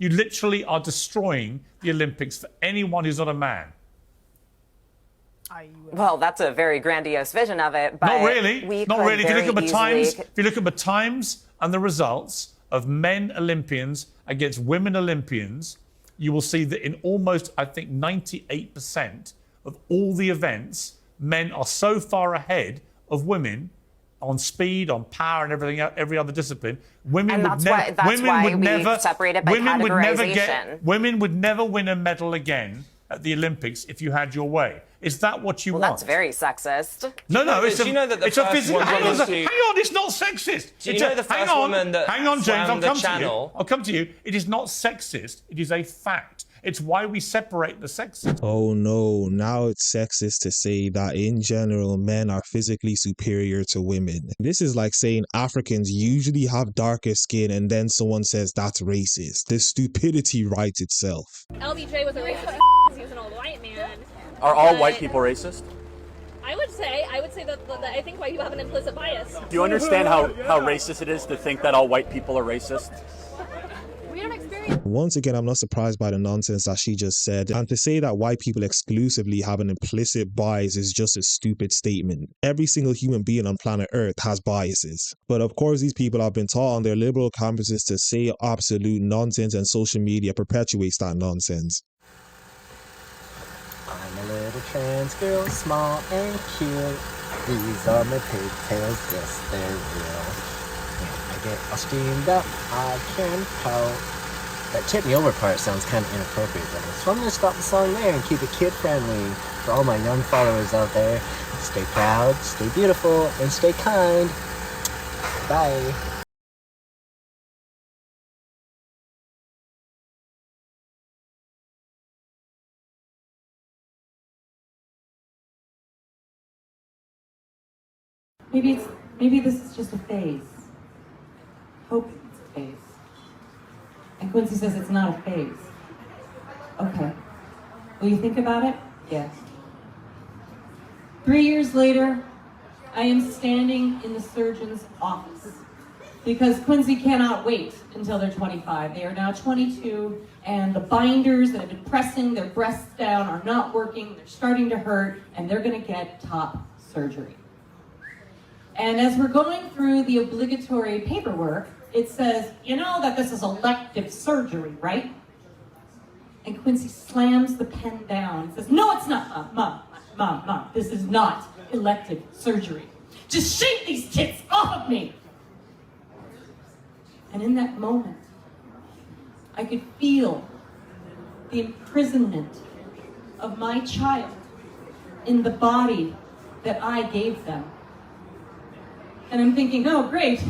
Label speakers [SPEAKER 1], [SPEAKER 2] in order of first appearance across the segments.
[SPEAKER 1] You literally are destroying the Olympics for anyone who's not a man.
[SPEAKER 2] Well, that's a very grandiose vision of it, but
[SPEAKER 1] not really. Not really. If you look at the times and the results of men Olympians against women Olympians, you will see that in almost, I think, 98% of all the events, men are so far ahead of women on speed, on power, and everything, every other discipline. Women would never
[SPEAKER 2] separated by categorization.
[SPEAKER 1] Women would never win a medal again at the Olympics if you had your way. Is that what you want?
[SPEAKER 2] That's very sexist.
[SPEAKER 1] No, it's a,
[SPEAKER 3] you know that the
[SPEAKER 1] it's a physical.
[SPEAKER 3] hang
[SPEAKER 1] on, it's not sexist.
[SPEAKER 3] Do you know the first woman that
[SPEAKER 1] hang on, James,
[SPEAKER 3] swam the channel?
[SPEAKER 1] I'll come to you. It is not sexist. It is a fact. It's why we separate the sexes.
[SPEAKER 4] Oh no, now it's sexist to say that in general men are physically superior to women. This is like saying Africans usually have darker skin and then someone says that's racist. The stupidity writes itself.
[SPEAKER 5] LBJ was a racist. He was an old white man.
[SPEAKER 6] Are all white people racist?
[SPEAKER 5] I would say that I think white people have an implicit bias.
[SPEAKER 6] Do you understand how racist it is to think that all white people are racist?
[SPEAKER 5] We don't experience.
[SPEAKER 4] Once again, I'm not surprised by the nonsense that she just said. And to say that white people exclusively have an implicit bias is just a stupid statement. Every single human being on planet Earth has biases. But of course, these people have been taught on their liberal campuses to say absolute nonsense, and social media perpetuates that nonsense.
[SPEAKER 7] I'm a little trans girl, small and cute. These are my pigtails, yes, they're real. When I get all steamed up, I can pout. That tip me over part sounds kind of inappropriate though. So I'm going to stop the song there and keep it kid friendly. For all my young followers out there, stay proud, stay beautiful, and stay kind. Bye.
[SPEAKER 8] Maybe this is just a phase. Hope it's a phase. And Quincy says it's not a phase. Okay. Will you think about it? Yes. 3 years later, I am standing in the surgeon's office because Quincy cannot wait until they're 25. They are now 22, and the binders that have been pressing their breasts down are not working. They're starting to hurt, and they're going to get top surgery. And as we're going through the obligatory paperwork, it says, you know that this is elective surgery, right? And Quincy slams the pen down and says, no, it's not, Mom, this is not elective surgery. Just shake these tits off of me. And in that moment, I could feel the imprisonment of my child in the body that I gave them. And I'm thinking, oh, great.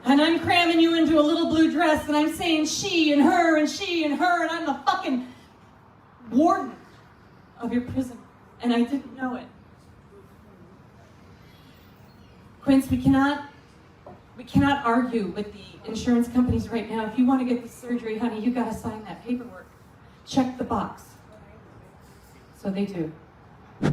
[SPEAKER 8] And I'm cramming you into a little blue dress, and I'm saying she and her and she and her, and I'm the fucking warden of your prison. And I didn't know it. Quince, we cannot argue with the insurance companies right now. If you want to get the surgery, honey, you gotta sign that paperwork. Check the box. So they do.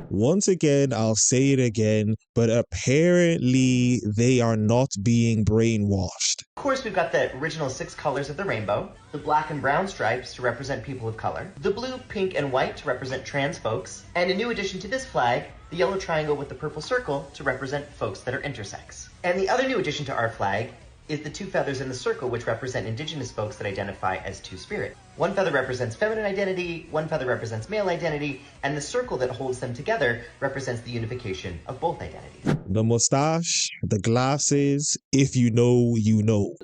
[SPEAKER 4] Once again, I'll say it again, but apparently they are not being brainwashed.
[SPEAKER 9] Of course, we've got the original 6 colors of the rainbow, the black and brown stripes to represent people of color, the blue, pink, and white to represent trans folks, and a new addition to this flag, the yellow triangle with the purple circle to represent folks that are intersex. And the other new addition to our flag is the 2 feathers in the circle, which represent indigenous folks that identify as two-spirit. 1 feather represents feminine identity, 1 feather represents male identity, and the circle that holds them together represents the unification of both identities.
[SPEAKER 4] The mustache, the glasses, if you know, you know.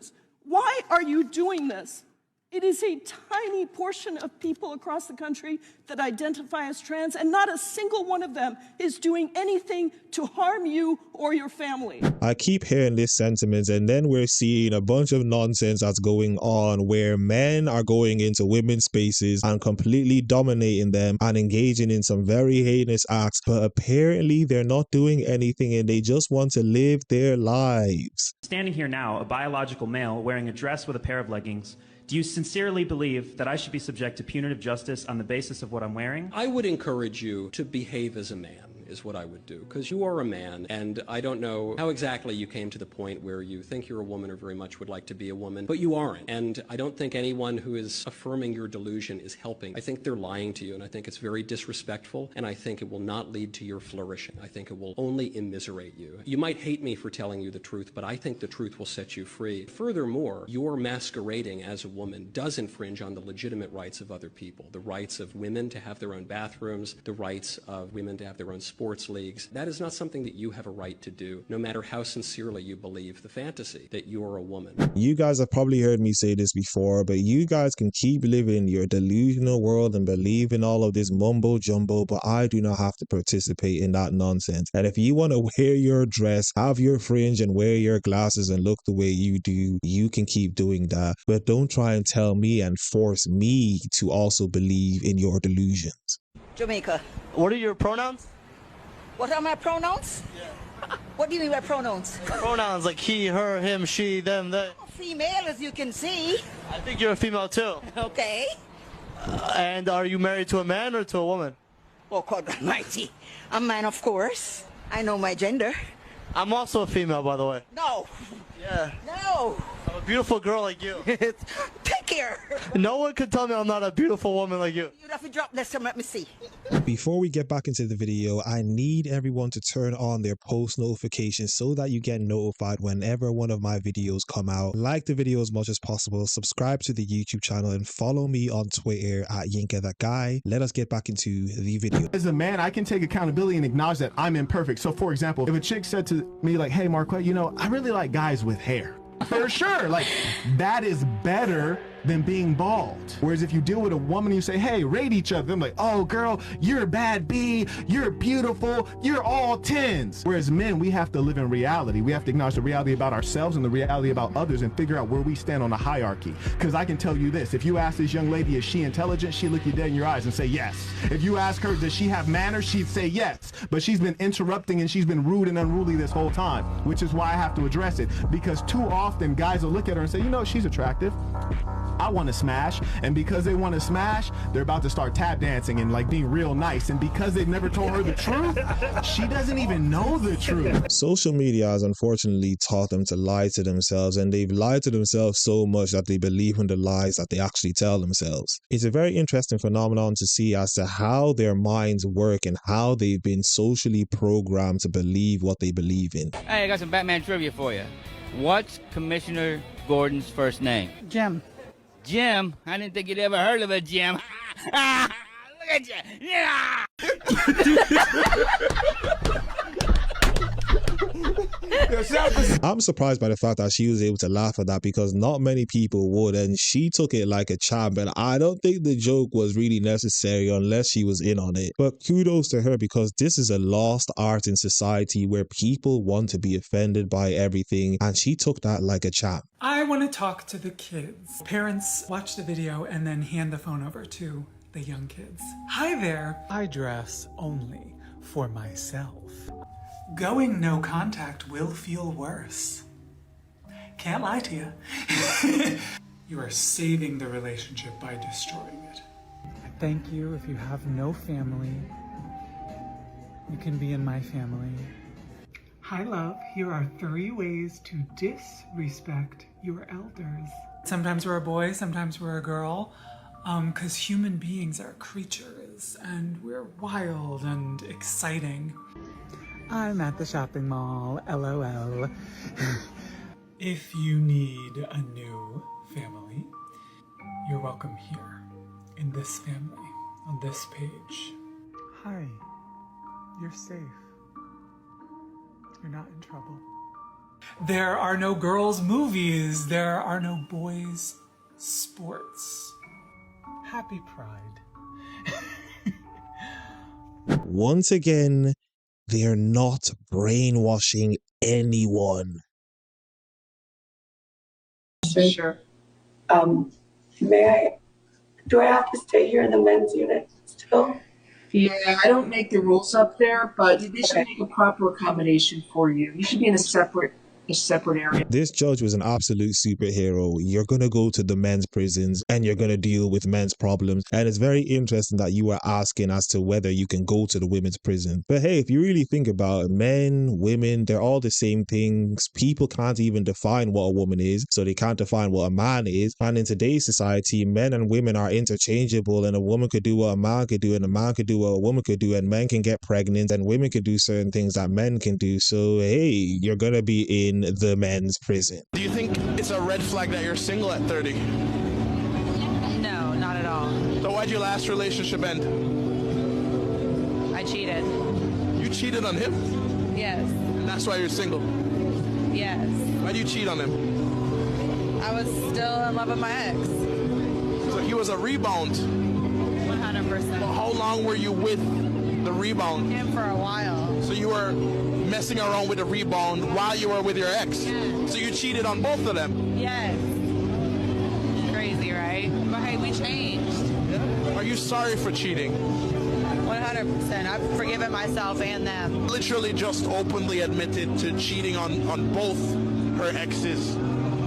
[SPEAKER 10] Why are you doing this? It is a tiny portion of people across the country that identify as trans, and not a single one of them is doing anything to harm you or your family.
[SPEAKER 4] I keep hearing this sentiment, and then we're seeing a bunch of nonsense that's going on where men are going into women's spaces and completely dominating them and engaging in some very heinous acts, but apparently they're not doing anything and they just want to live their lives.
[SPEAKER 11] Standing here now, a biological male wearing a dress with a pair of leggings, do you sincerely believe that I should be subject to punitive justice on the basis of what I'm wearing?
[SPEAKER 12] I would encourage you to behave as a man. is what I would do. Because you are a man, and I don't know how exactly you came to the point where you think you're a woman or very much would like to be a woman, but you aren't. And I don't think anyone who is affirming your delusion is helping. I think they're lying to you, and I think it's very disrespectful, and I think it will not lead to your flourishing. I think it will only immiserate you. You might hate me for telling you the truth, but I think the truth will set you free. Furthermore, your masquerading as a woman does infringe on the legitimate rights of other people, the rights of women to have their own bathrooms, the rights of women to have their own sports leagues. That is not something that you have a right to do, no matter how sincerely you believe the fantasy that you're a woman.
[SPEAKER 4] You guys have probably heard me say this before, but you guys can keep living in your delusional world and believe in all of this mumbo jumbo, but I do not have to participate in that nonsense. And if you want to wear your dress, have your fringe, and wear your glasses and look the way you do, you can keep doing that. But don't try and tell me and force me to also believe in your delusions.
[SPEAKER 13] Jamaica.
[SPEAKER 14] What are your pronouns?
[SPEAKER 13] What are my pronouns?
[SPEAKER 14] Yeah.
[SPEAKER 13] What do you mean by pronouns?
[SPEAKER 14] Pronouns like he, her, him, she, them, they.
[SPEAKER 13] Female, as you can see.
[SPEAKER 14] I think you're a female too.
[SPEAKER 13] Okay.
[SPEAKER 14] And are you married to a man or to a woman?
[SPEAKER 13] Oh, God almighty. A man, of course. I know my gender.
[SPEAKER 14] I'm also a female, by the way.
[SPEAKER 13] No.
[SPEAKER 14] Yeah.
[SPEAKER 13] No.
[SPEAKER 14] I'm a beautiful girl like you.
[SPEAKER 13] Pick here.
[SPEAKER 14] No one could tell me I'm not a beautiful woman like you.
[SPEAKER 13] You'd have to drop this and let me see.
[SPEAKER 4] Before we get back into the video, I need everyone to turn on their post notifications so that you get notified whenever one of my videos come out. Like the video as much as possible, subscribe to the YouTube channel, and follow me on Twitter at YinkaThatGuy. Let us get back into the video.
[SPEAKER 15] As a man, I can take accountability and acknowledge that I'm imperfect. So for example, if a chick said to me like, hey Marquette, you know, I really like guys with hair. For sure, like that is better than being bald. Whereas if you deal with a woman and you say, hey, rate each other, I'm like, oh girl, you're a bad B, you're beautiful, you're all 10s. Whereas men, we have to live in reality. We have to acknowledge the reality about ourselves and the reality about others and figure out where we stand on the hierarchy. Because I can tell you this, if you ask this young lady, is she intelligent? She'd look you dead in your eyes and say yes. If you ask her, does she have manners? She'd say yes. But she's been interrupting and she's been rude and unruly this whole time, which is why I have to address it. Because too often guys will look at her and say, you know, she's attractive. I want to smash, and because they want to smash, they're about to start tap dancing and like being real nice, and because they've never told her the truth, she doesn't even know the truth.
[SPEAKER 4] Social media has unfortunately taught them to lie to themselves, and they've lied to themselves so much that they believe in the lies that they actually tell themselves. It's a very interesting phenomenon to see as to how their minds work and how they've been socially programmed to believe what they believe in.
[SPEAKER 16] Hey, I got some Batman trivia for you. What's Commissioner Gordon's first name?
[SPEAKER 10] Jim.
[SPEAKER 16] Jim? I didn't think you'd ever heard of a Jim. Look at you. Yeah.
[SPEAKER 4] I'm surprised by the fact that she was able to laugh at that, because not many people would, and she took it like a champ, and I don't think the joke was really necessary unless she was in on it. But kudos to her, because this is a lost art in society where people want to be offended by everything, and she took that like a champ.
[SPEAKER 17] I want to talk to the kids. Parents watch the video and then hand the phone over to the young kids. Hi there. I dress only for myself. Going no contact will feel worse. Can't lie to you. You are saving the relationship by destroying it. Thank you. If you have no family, you can be in my family. Hi, love. Here are 3 ways to disrespect your elders. Sometimes we're a boy, sometimes we're a girl, because human beings are creatures, and we're wild and exciting. I'm at the shopping mall, LOL. If you need a new family, you're welcome here, in this family, on this page. Hi, you're safe. You're not in trouble. There are no girls' movies. There are no boys' sports. Happy Pride.
[SPEAKER 4] Once again, they're not brainwashing anyone.
[SPEAKER 18] Sure. Do I have to stay here in the men's unit still?
[SPEAKER 19] Yeah, I don't make the rules up there, but they should make a proper accommodation for you. You should be in a separate, a separate area.
[SPEAKER 4] This judge was an absolute superhero. You're going to go to the men's prisons and you're going to deal with men's problems. And it's very interesting that you were asking as to whether you can go to the women's prison. But hey, if you really think about it, men, women, they're all the same things. People can't even define what a woman is, so they can't define what a man is. And in today's society, men and women are interchangeable, and a woman could do what a man could do, and a man could do what a woman could do, and men can get pregnant, and women could do certain things that men can do. So hey, you're going to be in the men's prison.
[SPEAKER 14] Do you think it's a red flag that you're single at 30?
[SPEAKER 20] No, not at all.
[SPEAKER 14] So why'd your last relationship end?
[SPEAKER 20] I cheated.
[SPEAKER 14] You cheated on him?
[SPEAKER 20] Yes.
[SPEAKER 14] And that's why you're single?
[SPEAKER 20] Yes.
[SPEAKER 14] Why'd you cheat on him?
[SPEAKER 20] I was still in love with my ex.
[SPEAKER 14] So he was a rebound?
[SPEAKER 20] 100%.
[SPEAKER 14] Well, how long were you with the rebound?
[SPEAKER 20] Him for a while.
[SPEAKER 14] So you were messing around with the rebound while you were with your ex?
[SPEAKER 20] Yes.
[SPEAKER 14] So you cheated on both of them?
[SPEAKER 20] Yes. Crazy, right? But hey, we changed.
[SPEAKER 14] Are you sorry for cheating?
[SPEAKER 20] 100%. I've forgiven myself and them.
[SPEAKER 14] Literally just openly admitted to cheating on both her exes.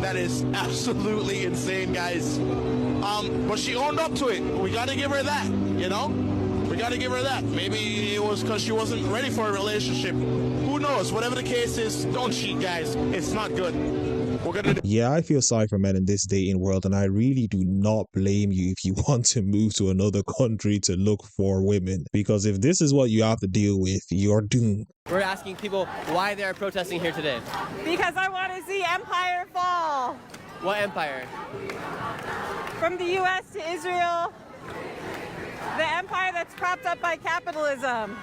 [SPEAKER 14] That is absolutely insane, guys. But she owned up to it. We got to give her that, you know? We got to give her that. Maybe it was because she wasn't ready for a relationship. Who knows? Whatever the case is, don't cheat, guys. It's not good.
[SPEAKER 4] Yeah, I feel sorry for men in this dating world, and I really do not blame you if you want to move to another country to look for women, because if this is what you have to deal with, you're doomed.
[SPEAKER 21] We're asking people why they are protesting here today.
[SPEAKER 22] Because I want to see empire fall.
[SPEAKER 21] What empire?
[SPEAKER 22] From the U.S. to Israel, the empire that's propped up by capitalism.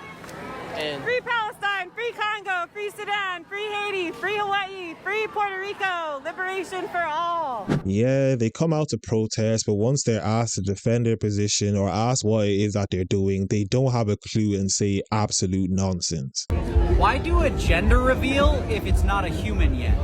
[SPEAKER 21] And
[SPEAKER 22] free Palestine, free Congo, free Sudan, free Haiti, free Hawaii, free Puerto Rico, liberation for all.
[SPEAKER 4] Yeah, they come out to protest, but once they're asked to defend their position or asked what it is that they're doing, they don't have a clue and say absolute nonsense.
[SPEAKER 23] Why do a gender reveal if it's not a human yet?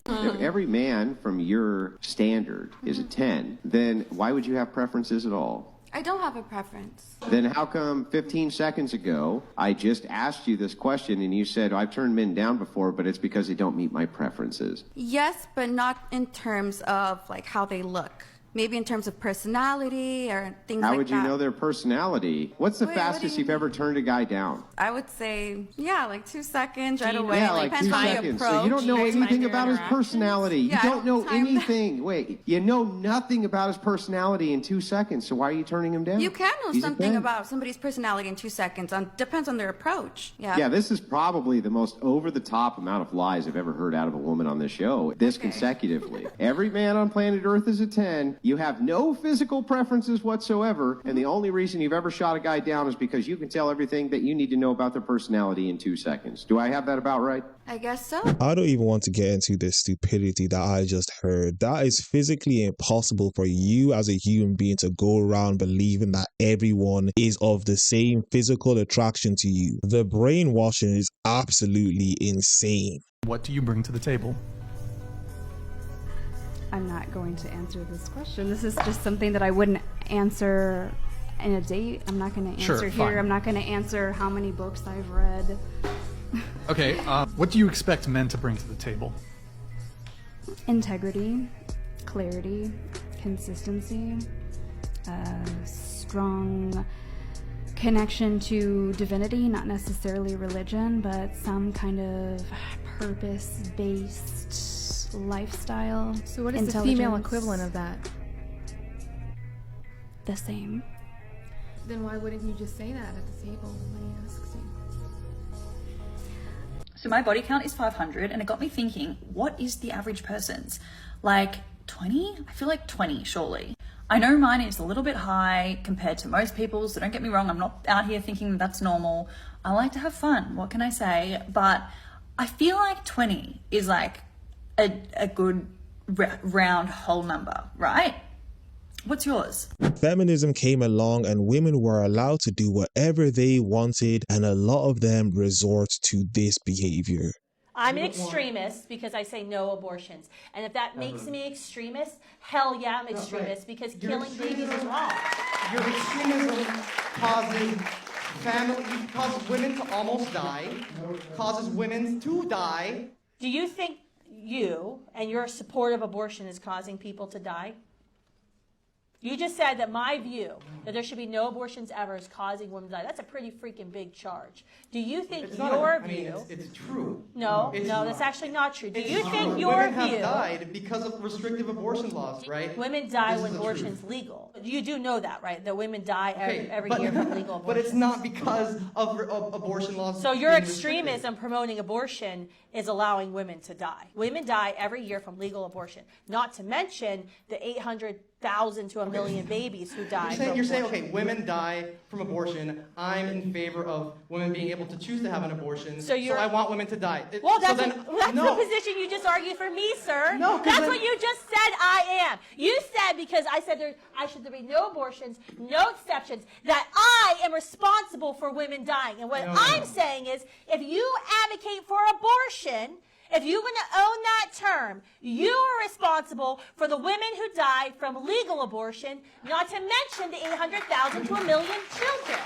[SPEAKER 24] If every man from your standard is a 10, then why would you have preferences at all?
[SPEAKER 25] I don't have a preference.
[SPEAKER 24] Then how come 15 seconds ago I just asked you this question and you said, I've turned men down before, but it's because they don't meet my preferences?
[SPEAKER 25] Yes, but not in terms of like how they look. Maybe in terms of personality or things like that.
[SPEAKER 24] How would you know their personality? What's the fastest you've ever turned a guy down?
[SPEAKER 25] I would say, yeah, like 2 seconds right away.
[SPEAKER 24] Yeah, like 2 seconds. So you don't know anything about his personality. You don't know anything. Wait, you know nothing about his personality in 2 seconds. So why are you turning him down?
[SPEAKER 25] You can know something about somebody's personality in 2 seconds. Depends on their approach. Yeah.
[SPEAKER 24] Yeah, this is probably the most over-the-top amount of lies I've ever heard out of a woman on this show. This consecutively. Every man on planet Earth is a 10. You have no physical preferences whatsoever, and the only reason you've ever shot a guy down is because you can tell everything that you need to know about their personality in 2 seconds. Do I have that about right?
[SPEAKER 25] I guess so.
[SPEAKER 4] I don't even want to get into the stupidity that I just heard. That is physically impossible for you as a human being to go around believing that everyone is of the same physical attraction to you. The brainwashing is absolutely insane.
[SPEAKER 17] What do you bring to the table?
[SPEAKER 26] I'm not going to answer this question. This is just something that I wouldn't answer in a date. I'm not going to answer here.
[SPEAKER 17] Fine.
[SPEAKER 26] I'm not going to answer how many books I've read.
[SPEAKER 17] Okay, what do you expect men to bring to the table?
[SPEAKER 26] Integrity, clarity, consistency, strong connection to divinity, not necessarily religion, but some kind of purpose-based lifestyle.
[SPEAKER 27] So what is the female equivalent of that?
[SPEAKER 26] The same.
[SPEAKER 27] Then why wouldn't you just say that at the table when he asks you?
[SPEAKER 28] So my body count is 500, and it got me thinking, what is the average person's? Like 20? I feel like 20, surely. I know mine is a little bit high compared to most people's, so don't get me wrong, I'm not out here thinking that's normal. I like to have fun, what can I say? But I feel like 20 is like a good round whole number, right? What's yours?
[SPEAKER 4] Feminism came along and women were allowed to do whatever they wanted, and a lot of them resort to this behavior.
[SPEAKER 5] I'm an extremist because I say no abortions. And if that makes me extremist, hell yeah, I'm extremist because killing babies is wrong.
[SPEAKER 29] Your extremism causes
[SPEAKER 1] causes women to almost die, causes women to die.
[SPEAKER 5] Do you think you and your support of abortion is causing people to die? You just said that my view, that there should be no abortions ever, is causing women to die. That's a pretty freaking big charge. Do you think your view...
[SPEAKER 1] It's true.
[SPEAKER 5] No, that's actually not true. Do you think your
[SPEAKER 1] women
[SPEAKER 5] view...
[SPEAKER 1] have died because of restrictive abortion laws, right?
[SPEAKER 5] Women die when abortion's legal. You do know that, right? That women die every year from legal abortion.
[SPEAKER 1] But it's not because of abortion laws.
[SPEAKER 5] So your extremism promoting abortion is allowing women to die. Women die every year from legal abortion. Not to mention the 800,000 to 1 million babies who die.
[SPEAKER 1] You're saying, okay, women die from abortion. I'm in favor of women being able to choose to have an abortion. So I want women to die.
[SPEAKER 5] Well, that's the position you just argued for me, sir. No, that's what you just said I am. You said because I said there should be no abortions, no exceptions, that I am responsible for women dying. And what I'm saying is, if you advocate for abortion, if you're going to own that term, you are responsible for the women who died from legal abortion, not to mention the 800,000 to 1 million children.